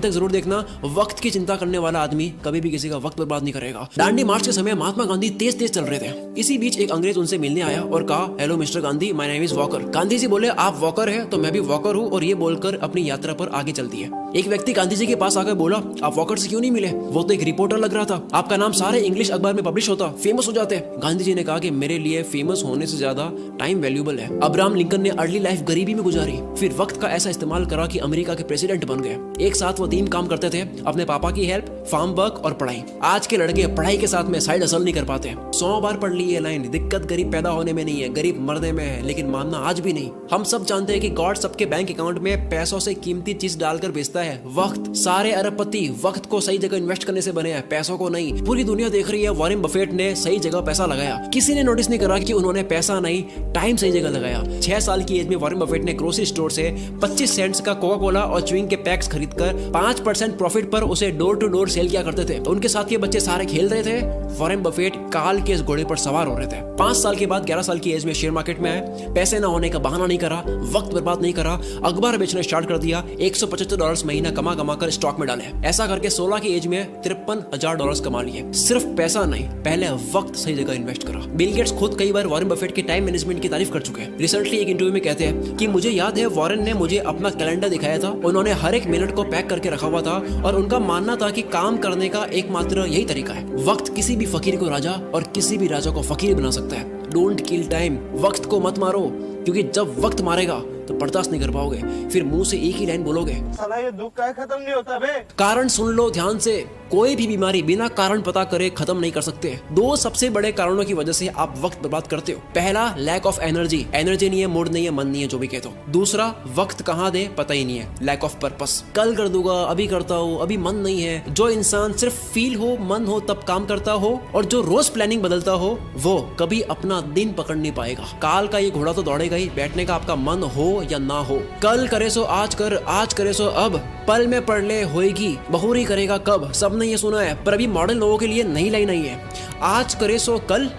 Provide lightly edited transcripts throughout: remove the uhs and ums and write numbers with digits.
तक जरूर देखना। वक्त की चिंता करने वाला आदमी कभी भी किसी का वक्त बर्बाद नहीं करेगा। दांडी मार्च के समय महात्मा गांधी तेज तेज चल रहे थे। इसी बीच एक अंग्रेज उनसे मिलने आया और कहा, hello mister Gandhi, my name is Walker. Gandhi ji बोले, आप वॉकर है तो मैं भी वॉकर हूँ, और ये बोलकर अपनी यात्रा पर आगे चल दिए। एक व्यक्ति गांधी जी के पास आकर बोला, आप वॉकर से क्यों नहीं मिले? वो तो एक रिपोर्टर लग रहा था, आपका नाम सारे इंग्लिश अखबार में पब्लिश होता, फेमस हो जाते। गांधी जी ने कहा कि मेरे लिए फेमस होने से ज्यादा टाइम वैल्यूएबल है। अब्राहम लिंकन ने अर्ली लाइफ गरीबी में गुजारी, फिर वक्त का ऐसा इस्तेमाल करा कि अमेरिका के प्रेसिडेंट बन गए। एक साथ वो 3 काम करते थे, अपने पापा की हेल्प, फार्म वर्क और पढ़ाई। आज के लड़के पढ़ाई के साथ में साइड हसल नहीं कर पाते। 100 बार पढ़ ली ये लाइन, दिक्कत गरीब पैदा होने में नहीं है, गरीब मरने में है, लेकिन मानना आज भी नहीं। हम सब जानते हैं कि गॉड सबके बैंक अकाउंट में पैसों से कीमती चीज डालकर भेजता है, वक्त। सारे अरबपति वक्त को सही जगह इन्वेस्ट करने से बने हैं, पैसों को नहीं। पूरी दुनिया देख रही है वॉरेन बफेट ने सही जगह पैसा लगाया। किसी ने नोटिस नहीं करा कि उन्होंने पैसा नहीं, टाइम सही जगह लगाया। 6 साल की एज में वॉरेन बफेट ने ग्रोसरी स्टोर से 25 सेंट्स का कोका कोला और च्युइंग के पैक्स खरीदकर 5% प्रॉफिट पर उसे डोर टू डोर सेल किया करते थे। उनके साथ के बच्चे सारे खेल रहे थे, वॉरेन बफेट काल के इस घोड़े पर सवार हो रहे थे। 5 साल के बाद 11 साल की एज में शेयर मार्केट में आए। पैसे ना होने का बहाना नहीं करा, वक्त बर्बाद नहीं करा, अखबार बेचना स्टार्ट कर दिया। $175 महीना कमा कमा कर स्टॉक में डाले। ऐसा करके 16 की एज में $53,000 कमा लिए। सिर्फ पैसा नहीं, पहले वक्त सही जगह इन्वेस्ट करा। बिल गेट्स खुद कई बार वॉरेन बफेट के टाइम मैनेजमेंट की तारीफ कर चुके हैं। रिसेंटली एक इंटरव्यू में कहते हैं कि मुझे याद है वॉरेन ने मुझे अपना कैलेंडर दिखाया था, उन्होंने हर एक मिनट को पैक करके रखा हुआ था, और उनका मानना था कि काम करने का एकमात्र यही तरीका है। वक्त किसी भी फकीर को राजा और किसी भी राजा को फकीर बना सकता है। डोंट किल टाइम, वक्त को मत मारो, क्योंकि जब वक्त मारेगा तो बर्दाश्त नहीं कर पाओगे, फिर मुंह से एक ही लाइन बोलोगे, साला ये दुख का खत्म नहीं होता बे। कारण सुन लो ध्यान से, कोई भी बीमारी बिना कारण पता करे खत्म नहीं कर सकते। 2 सबसे बड़े कारणों की वजह से आप वक्त बर्बाद करते हो। पहला, लैक ऑफ एनर्जी, एनर्जी नहीं है, मूड नहीं है, मन नहीं है, जो भी कहते हो। दूसरा, वक्त कहाँ दे पता ही नहीं है, लैक ऑफ पर्पस, कल कर दूंगा, अभी करता हूँ, अभी मन नहीं है। जो इंसान सिर्फ फील हो, मन हो तब काम करता हो, और जो रोज प्लानिंग बदलता हो, वो कभी अपना दिन पकड़ नहीं पाएगा। काल का ये घोड़ा तो दौड़ेगा ही, बैठने का आपका मन हो या ना हो। कल करे सो आज कर, आज करे सो अब, पल में पढ़ ले होएगी, बहुरी करेगा कब। सबने ये सुना है, पर अभी मॉडर्न लोगों के लिए नई लाइन आई है, आज करे सो कल,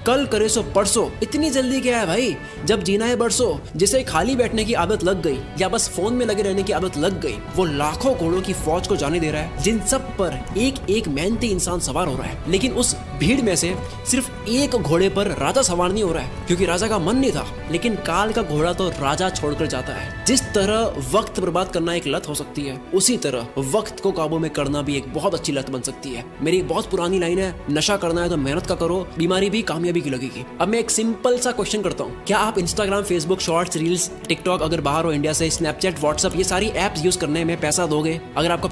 कल करे सो परसों। इतनी जल्दी क्या है भाई, जब जीना है बरसों। जिसे खाली बैठने की आदत लग गई या बस फोन में लगे रहने की आदत लग गई, वो लाखों घोड़ों की फौज को जाने दे रहा है, जिन सब पर एक एक मेहनती इंसान सवार हो रहा है। लेकिन उस भीड़ में से सिर्फ एक घोड़े पर राजा सवार नहीं हो रहा है, क्योंकि राजा का मन नहीं था। लेकिन काल का घोड़ा तो राजा छोड़कर जाता है। जिस तरह वक्त बर्बाद करना एक लत हो सकती है, उसी तरह वक्त को काबू में करना भी एक बहुत अच्छी लत बन सकती है। मेरी एक बहुत पुरानी लाइन है, नशा करना है तो मेहनत का करो, बीमारी भी कामयाबी की लगेगी। अब मैं एक सिंपल सा क्वेश्चन करता हूँ, क्या आप Instagram, Facebook, shorts, reels, TikTok, अगर बाहर हो इंडिया से, स्नैपचैट, व्हाट्सएप, ये सारी एप्स यूज करने में पैसा दोगे? अगर आपको